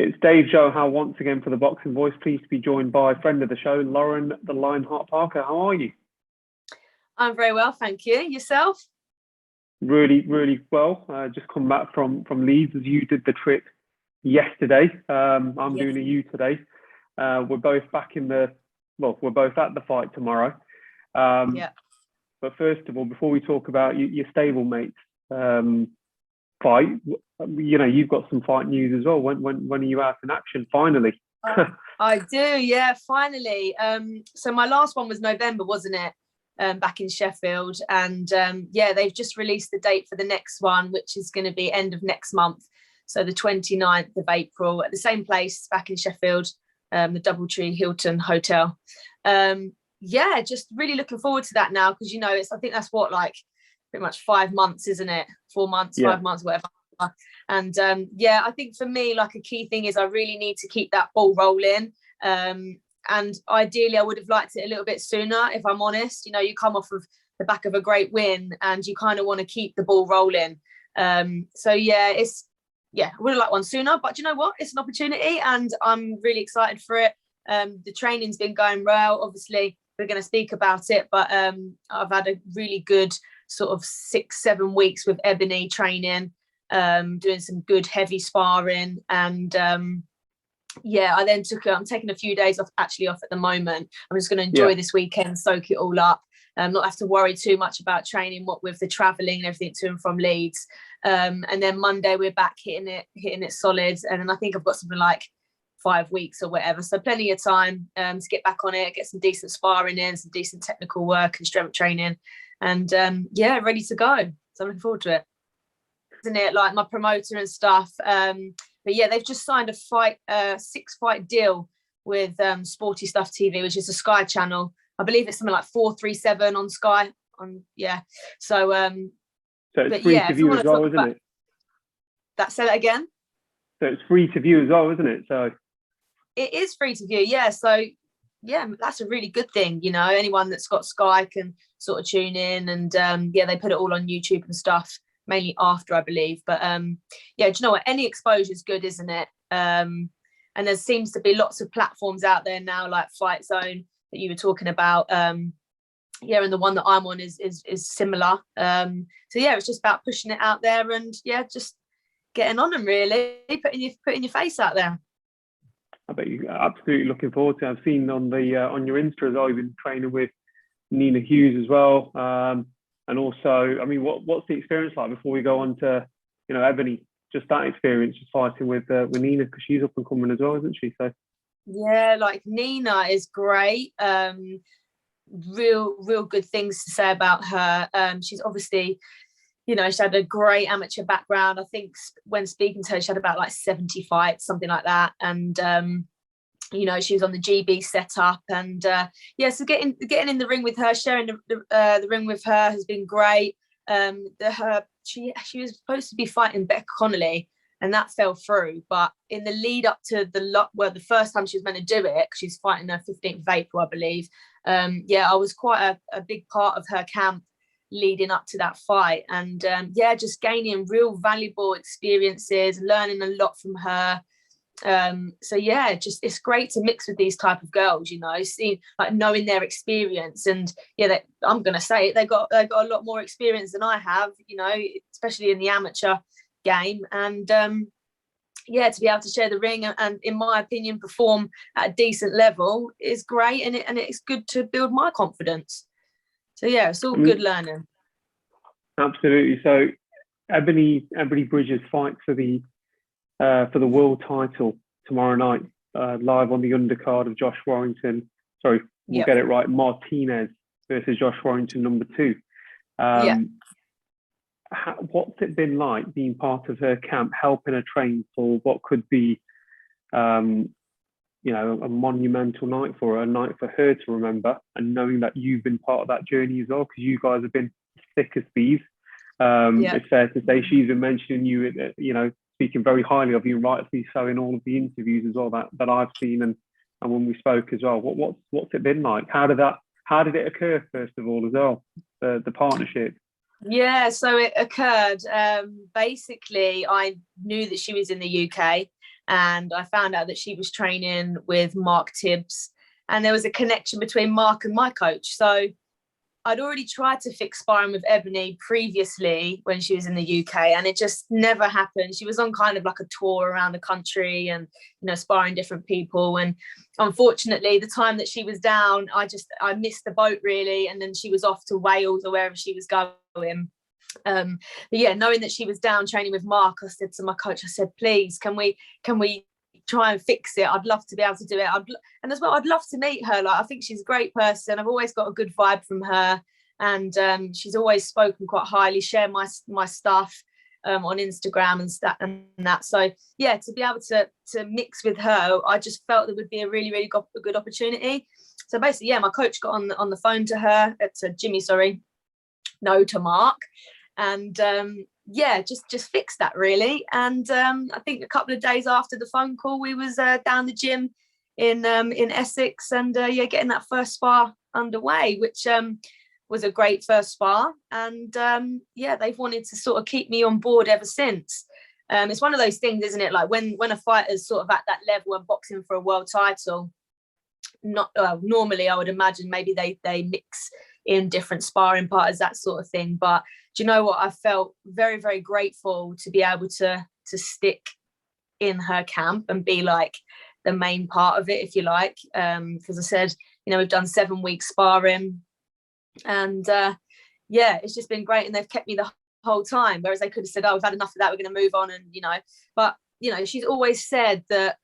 It's Dave Joe once again for the Boxing Voice. Pleased to be joined by a friend of the show, Lauren the Lionheart Parker. How are you? I'm very well, thank you. Yourself? Really, really well. Just come back from Leeds as you did the trip yesterday. I'm doing a U today. We're both back we're both at the fight tomorrow. But first of all, before we talk about your stablemate fight, you've got some fight news as well. When are you out in action finally? I do, yeah, finally. So my last one was November, wasn't it? Back in Sheffield, and they've just released the date for the next one, which is going to be end of next month, so the 29th of April at the same place back in Sheffield, the Doubletree Hilton Hotel. Just really looking forward to that now, because I think that's what, like, pretty much 5 months, isn't it? 4 months, 5 months, whatever. And I think for me, like, a key thing is I really need to keep that ball rolling. And ideally, I would have liked it a little bit sooner, if I'm honest. You come off of the back of a great win and you kind of want to keep the ball rolling. I would have liked one sooner, but you know what? It's an opportunity and I'm really excited for it. The training's been going well. Obviously, we're going to speak about it, but I've had a really good sort of 6-7 weeks with Ebony training, doing some good heavy sparring, and I'm taking a few days off at the moment. I'm just going to enjoy this weekend, soak it all up, not have to worry too much about training, what with the travelling and everything to and from Leeds. And then Monday we're back hitting it solid. And then I think I've got something like 5 weeks or whatever. So plenty of time to get back on it, get some decent sparring in, some decent technical work and strength training. And ready to go. So I'm looking forward to it. Isn't it, like, my promoter and stuff? But yeah, they've just signed a 6-fight deal with Sporty Stuff TV, which is a Sky channel. I believe it's something like 437 on Sky. So it's free to view as well, isn't it? Say that again. So it's free to view as well, isn't it? So it is free to view, yeah. So yeah, that's a really good thing. Anyone that's got Sky can sort of tune in, and they put it all on YouTube and stuff, mainly after, I believe. But do you know what? Any exposure is good, isn't it? And there seems to be lots of platforms out there now, like Fight Zone that you were talking about. And the one that I'm on is similar. It's just about pushing it out there and just getting on them, really, putting your face out there. I bet you're absolutely looking forward to it. I've seen on your Insta as well, you've been training with Nina Hughes as well. And also, I mean, what's the experience like before we go on to, Ebony? Just that experience, just fighting with Nina, because she's up and coming as well, isn't she? So yeah, like, Nina is great. Real good things to say about her. She's obviously, she had a great amateur background. I think when speaking to her, she had about like 70 fights, something like that. And she was on the GB setup, and so getting in the ring with her, sharing the ring with her has been great. She was supposed to be fighting Becca Connolly, and that fell through. But in the lead up to the first time she was meant to do it, because she's fighting her 15th of April, I believe. I was quite a big part of her camp leading up to that fight, and just gaining real valuable experiences, learning a lot from her. It's great to mix with these type of girls, seeing, like, knowing their experience, and I'm gonna say it, they got a lot more experience than I have, especially in the amateur game, and to be able to share the ring and in my opinion perform at a decent level is great, and it's good to build my confidence. So it's all good learning. Absolutely. So Ebony Bridges fights for the world title tomorrow night, live on the undercard of Josh Warrington. Sorry, we'll get it right. Martinez versus Josh Warrington, number 2. What's it been like being part of her camp, helping her train for what could be, a monumental night for her, a night for her to remember, and knowing that you've been part of that journey as well, because you guys have been thick as thieves. It's fair to say she's been mentioning you, speaking very highly of you, rightly so, in all of the interviews as well that I've seen, and when we spoke as well. What's it been like? How did it occur, first of all, as well, the partnership? Yeah, so it occurred. Basically, I knew that she was in the UK, and I found out that she was training with Mark Tibbs, and there was a connection between Mark and my coach. So I'd already tried to fix sparring with Ebony previously when she was in the UK, and it just never happened. She was on kind of like a tour around the country and, you know, sparring different people. And unfortunately, the time that she was down, I missed the boat really. And then she was off to Wales or wherever she was going. But yeah, knowing that she was down training with Mark, I said to my coach, I said, please, can we try and fix it? I'd love to be able to do it. And as well, I'd love to meet her. Like, I think she's a great person. I've always got a good vibe from her, and she's always spoken quite highly, share my stuff on Instagram and that. So yeah, to be able to mix with her, I just felt there would be a really, really good opportunity. So basically, yeah, my coach got on the phone to her, to Jimmy, sorry, no, to Mark, and yeah, just fix that really. And I think a couple of days after the phone call, we was down the gym in Essex, and yeah, getting that first spar underway, which was a great first spar. And yeah, they've wanted to sort of keep me on board ever since. It's one of those things, isn't it? Like when a fighter's sort of at that level and boxing for a world title, not normally I would imagine maybe they mix in different sparring partners, that sort of thing. But do you know what? I felt very, very grateful to be able to stick in her camp and be like the main part of it, if you like. Because I said, you know, we've done 7 weeks sparring, and yeah, it's just been great, and they've kept me the whole time. Whereas they could have said, oh, we've had enough of that, we're going to move on, and you know. But you know, she's always said that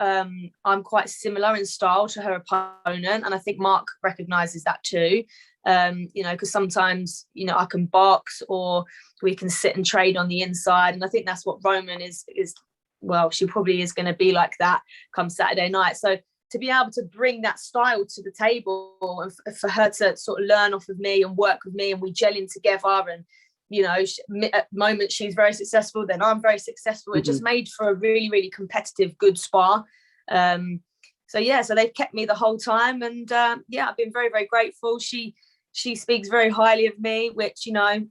I'm quite similar in style to her opponent, and I think Mark recognizes that too. You know, because sometimes, you know, I can box or we can sit and trade on the inside, and I think that's what Roman is well, she probably is going to be like that come Saturday night. So to be able to bring that style to the table, and for her to sort of learn off of me and work with me, and we gel in together, and you know, at the moment she's very successful, then I'm very successful. It just made for a really, really competitive, good spar. So yeah, so they've kept me the whole time, and yeah, I've been very, very grateful. She speaks very highly of me, which, you know,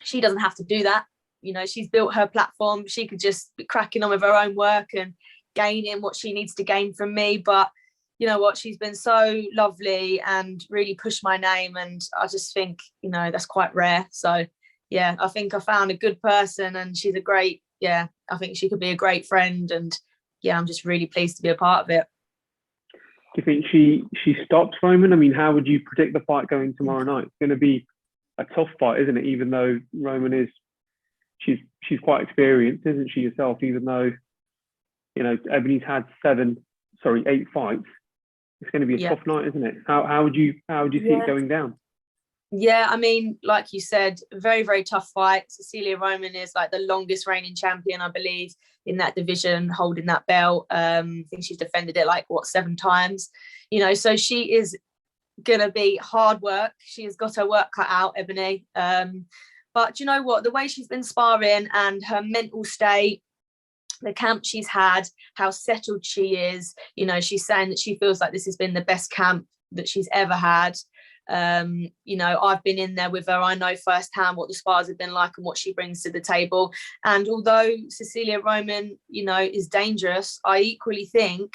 she doesn't have to do that. You know, she's built her platform. She could just be cracking on with her own work and gaining what she needs to gain from me. But you know what, she's been so lovely and really pushed my name, and I just think, you know, that's quite rare. So yeah, I think I found a good person, and she's a great, yeah, I think she could be a great friend, and yeah, I'm just really pleased to be a part of it. Do you think she stops Roman? I mean, how would you predict the fight going tomorrow night? It's going to be a tough fight, isn't it? Even though Roman is, she's quite experienced, isn't she herself? Even though, you know, Ebony's had 8 fights, it's going to be a tough night, isn't it? How would you see it going down? Yeah, I mean, like you said, very, very tough fight. Cecilia Roman is like the longest reigning champion, I believe, in that division, holding that belt. I think she's defended it like 7 times, you know, so she is going to be hard work. She has got her work cut out, Ebony. But you know what, the way she's been sparring and her mental state, the camp she's had, how settled she is, you know, she's saying that she feels like this has been the best camp that she's ever had. You know, I've been in there with her. I know firsthand what the spars have been like and what she brings to the table. And although Cecilia Roman, you know, is dangerous, I equally think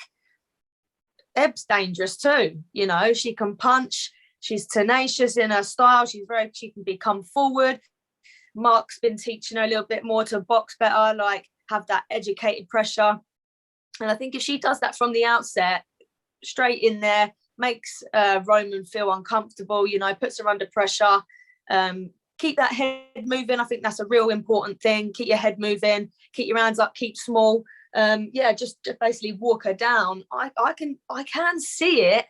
Eb's dangerous too. You know, she can punch. She's tenacious in her style. She can come forward. Mark's been teaching her a little bit more to box better, like have that educated pressure. And I think if she does that from the outset, straight in there, makes Roman feel uncomfortable, you know, puts her under pressure, keep that head moving. I think that's a real important thing. Keep your head moving, keep your hands up, keep small. Yeah, just basically walk her down. I can see it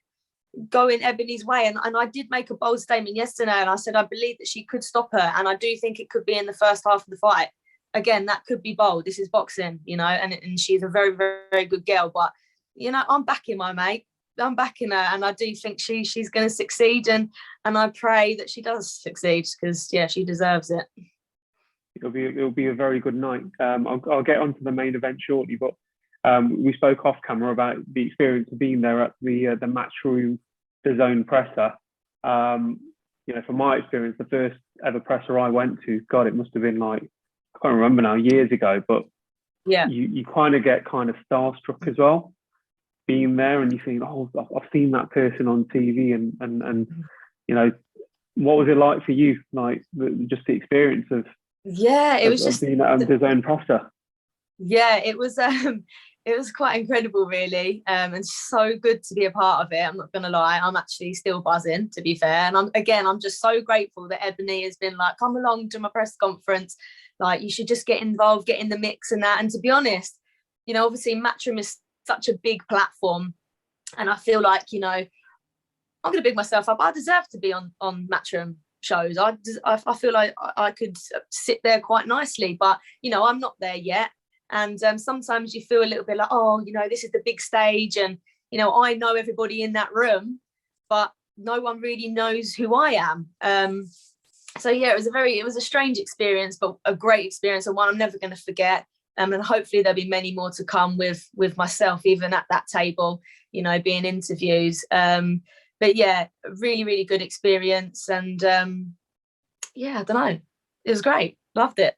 going Ebony's way, and I did make a bold statement yesterday, and I said I believe that she could stop her, and I do think it could be in the first half of the fight. Again, that could be bold. This is boxing, you know, and she's a very, very, very good girl. But you know, I'm backing my mate. I'm backing her, and I do think she's going to succeed, and I pray that she does succeed, because yeah, she deserves it. It'll be a very good night. I'll get onto the main event shortly, but we spoke off camera about the experience of being there at the Matchroom Dazn presser. You know, from my experience, the first ever presser I went to, God, it must have been like, I can't remember now, years ago, but Yeah. you kind of get kind of starstruck as well, being there, and you think, oh, I've seen that person on TV, and you know, what was it like for you? Like just the experience of it was just being at Dazn presser. Yeah, it was quite incredible, really, and so good to be a part of it. I'm not gonna lie, I'm actually still buzzing, to be fair. And I'm just so grateful that Ebony has been like, come along to my press conference, like you should just get involved, get in the mix and that. And to be honest, you know, obviously Matchroom is such a big platform, and I feel like, you know, I'm gonna big myself up. I deserve to be on Matchroom shows. I feel like I could sit there quite nicely, but you know, I'm not there yet. And sometimes you feel a little bit like, oh, you know, this is the big stage, and you know, I know everybody in that room, but no one really knows who I am. So yeah, it was a strange experience, but a great experience, and one I'm never going to forget. And hopefully there'll be many more to come with myself, even at that table, you know, being interviews. But yeah, really, really good experience, and yeah, I don't know, it was great, loved it.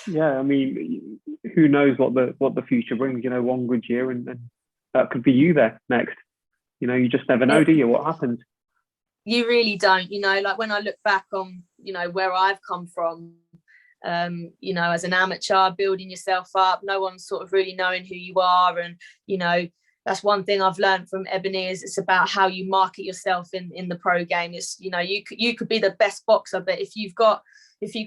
Yeah, I mean, who knows what the future brings? You know, one good year, and that could be you there next. You know, you just never know, do you? What happens? You really don't. You know, like when I look back on, you know, where I've come from, you know, as an amateur, building yourself up, no one's sort of really knowing who you are, and you know, that's one thing I've learned from Ebony, is it's about how you market yourself in the pro game. It's, you know, you could be the best boxer, but if you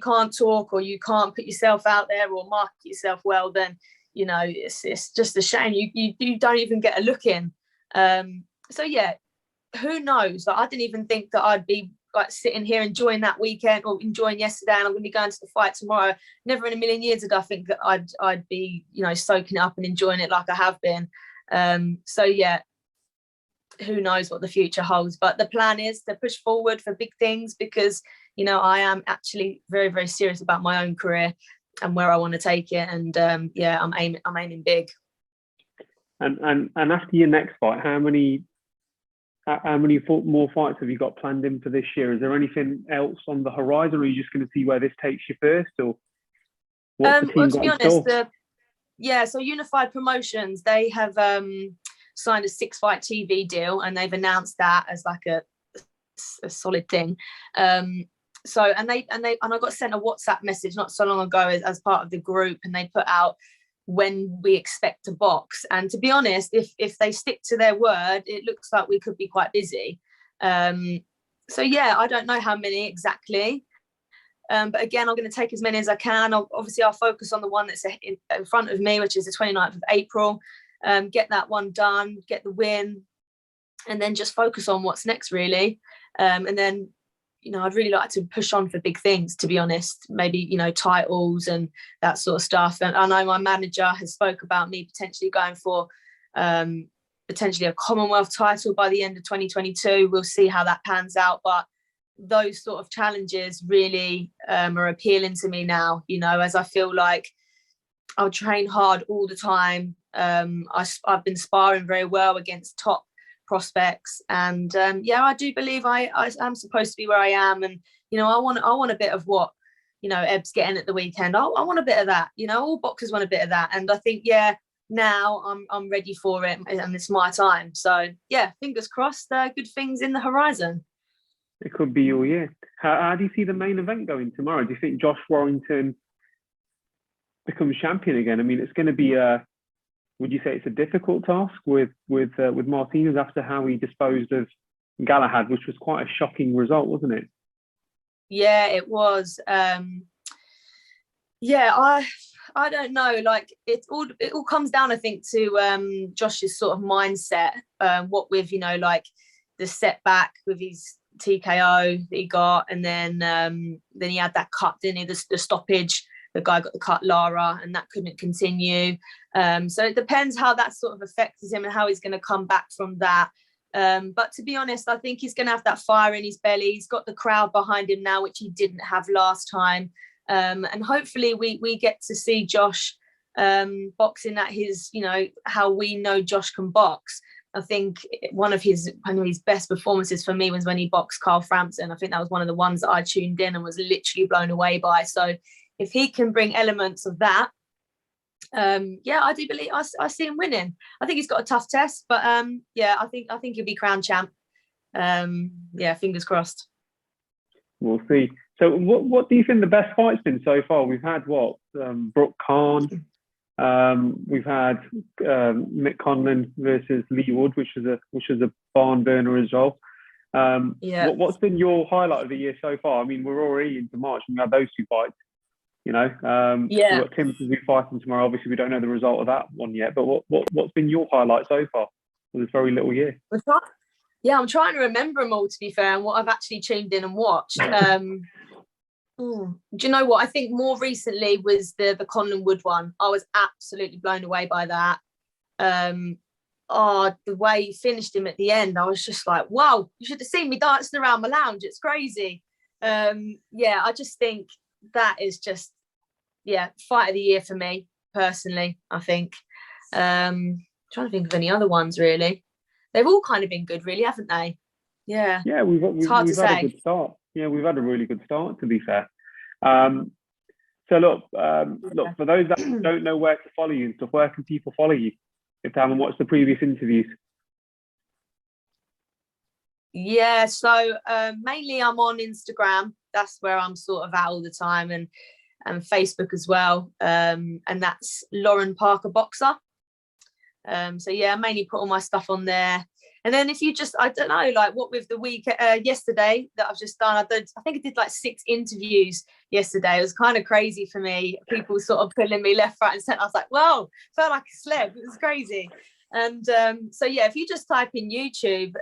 can't talk, or you can't put yourself out there or market yourself well, then you know, it's just a shame you don't even get a look in. So yeah, who knows? Like, I didn't even think that I'd be like sitting here enjoying that weekend, or enjoying yesterday, and I'm going to be going to the fight tomorrow. Never in a million years ago I think that I'd be, you know, soaking it up and enjoying it like I have been. So yeah, who knows what the future holds, but the plan is to push forward for big things, because you know, I am actually very, very serious about my own career and where I want to take it. And yeah, I'm aiming big. And after your next fight, how many more fights have you got planned in for this year? Is there anything else on the horizon, or are you just going to see where this takes you first, or what's the team got in store? So Unified Promotions, they have signed a 6-fight TV deal, and they've announced that as like a solid thing. So and I got sent a WhatsApp message not so long ago as part of the group, and they put out when we expect to box. And to be honest, if they stick to their word, it looks like we could be quite busy. So yeah, I don't know how many exactly, but again, I'm going to take as many as I can. I'll focus on the one that's in front of me, which is the 29th of April. Get that one done, get the win, and then just focus on what's next, really. And then, you know, I'd really like to push on for big things, to be honest, maybe, you know, titles and that sort of stuff. And I know my manager has spoke about me potentially going for potentially a Commonwealth title by the end of 2022. We'll see how that pans out. But those sort of challenges really are appealing to me now, you know, as I feel like I'll train hard all the time. I've been sparring very well against top prospects, and yeah, I do believe I am supposed to be where I am. And you know, I want a bit of what, you know, Eb's getting at the weekend. I want a bit of that, you know, all boxers want a bit of that. And I think, yeah, now I'm ready for it, and it's my time. So yeah, fingers crossed, good things in the horizon. It could be your year. How do you see the main event going tomorrow? Do you think Josh Warrington becomes champion again? I mean, it's going to be would you say it's a difficult task with Martinez after how he disposed of Galahad, which was quite a shocking result, wasn't it? Yeah, it was. Yeah, I don't know. Like it all comes down, I think, to Josh's sort of mindset. What with, you know, like the setback with his TKO that he got, and then he had that cut, didn't he? The stoppage. The guy got the cut, Lara, and that couldn't continue. So it depends how that sort of affects him and how he's going to come back from that. But to be honest, I think he's going to have that fire in his belly. He's got the crowd behind him now, which he didn't have last time. And hopefully we get to see Josh boxing at his, you know, how we know Josh can box. I think one of his best performances for me was when he boxed Carl Frampton. I think that was one of the ones that I tuned in and was literally blown away by. So if he can bring elements of that Yeah, I do believe I see him winning. I think he's got a tough test, but yeah, I think he'll be crowned champ. Yeah, fingers crossed. We'll see. So what do you think the best fight's been so far? We've had what? Brooke Khan. We've had Mick Conlan versus Lee Wood, which was a barn burner as well. Yeah. What's been your highlight of the year so far? I mean, we're already into March and we had those two fights. You know, Yeah. we've got Timothy fighting tomorrow. Obviously, we don't know the result of that one yet. But what's been your highlight so far for this very little year? Yeah, I'm trying to remember them all, to be fair, and what I've actually tuned in and watched. Do you know what? I think more recently was the Conlan Wood one. I was absolutely blown away by that. The way he finished him at the end, I was just like, wow, you should have seen me dancing around my lounge. It's crazy. Yeah, I just think that is just, yeah, fight of the year for me personally, I think. Trying to think of any other ones, really. They've all kind of been good, really, haven't they? Yeah. Yeah, we've had a good start. Yeah, we've had a really good start, to be fair. So look, for those that don't know where to follow you and stuff, where can people follow you if they haven't watched the previous interviews? Yeah, so mainly I'm on Instagram. That's where I'm sort of at all the time, and Facebook as well. And that's Lauren Parker Boxer. So yeah, I mainly put all my stuff on there. And then if you just, I don't know, like what with the week yesterday that I've just done, I think I did like 6 interviews yesterday. It was kind of crazy for me. People sort of pulling me left, right and centre. I was like, whoa, felt like a celeb. It was crazy. And so yeah, if you just type in YouTube,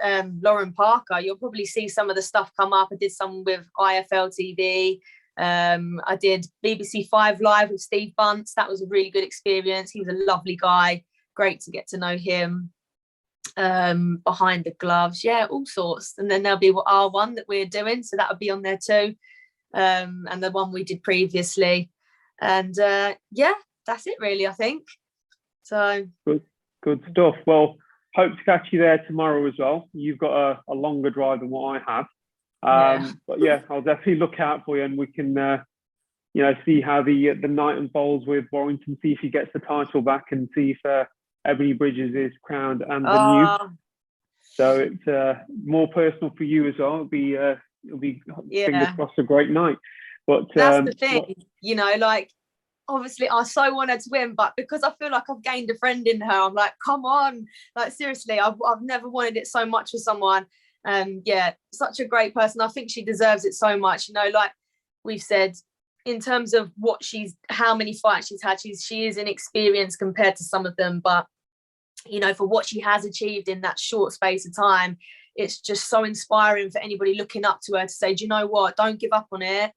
Lauren Parker, you'll probably see some of the stuff come up. I did some with IFL TV. I did BBC 5 Live with Steve Bunce. That was a really good experience. He was a lovely guy. Great to get to know him. Behind the gloves, yeah, all sorts. And then there'll be our one that we're doing, so that'll be on there too. And the one we did previously. And yeah, that's it really, I think. So good stuff. Well, hope to catch you there tomorrow as well. You've got a longer drive than what I have. But yeah, I'll definitely look out for you, and we can see how the night unfolds with Warrington, see if he gets the title back, and see if Ebony Bridges is crowned and the new. So it's more personal for you as well. It'll be fingers crossed a great night. But that's the thing, like obviously I so wanted to win, but because I feel like I've gained a friend in her, I'm like, come on, like seriously, I've never wanted it so much for someone. Yeah, such a great person. I think she deserves it so much. Like we've said, in terms of how many fights she's had, she is inexperienced compared to some of them, but for what she has achieved in that short space of time, it's just so inspiring for anybody looking up to her to say, do you know what, don't give up on it,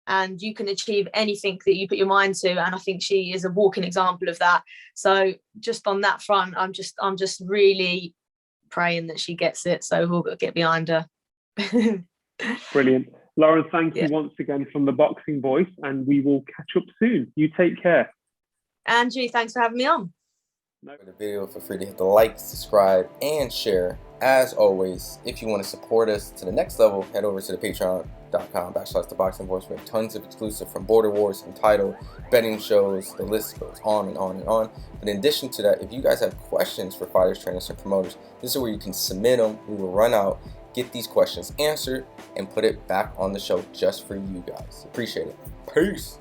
and you can achieve anything that you put your mind to. And I think she is a walking example of that. So just on that front, I'm just really praying that she gets it, so we'll get behind her. Brilliant. Lauren, thank you once again from the Boxing Voice, and we will catch up soon. You take care. Andrew, thanks for having me on. For the video, feel free to hit the like, subscribe, and share. As always, if you want to support us to the next level, head over to the patreon.com/ThaBoxingVoice. We have tons of exclusive from Border Wars, Entitled, betting shows, the list goes on and on and on. But in addition to that, if you guys have questions for fighters, trainers, and promoters, this is where you can submit them. We will run out, get these questions answered, and put it back on the show just for you guys. Appreciate it. Peace.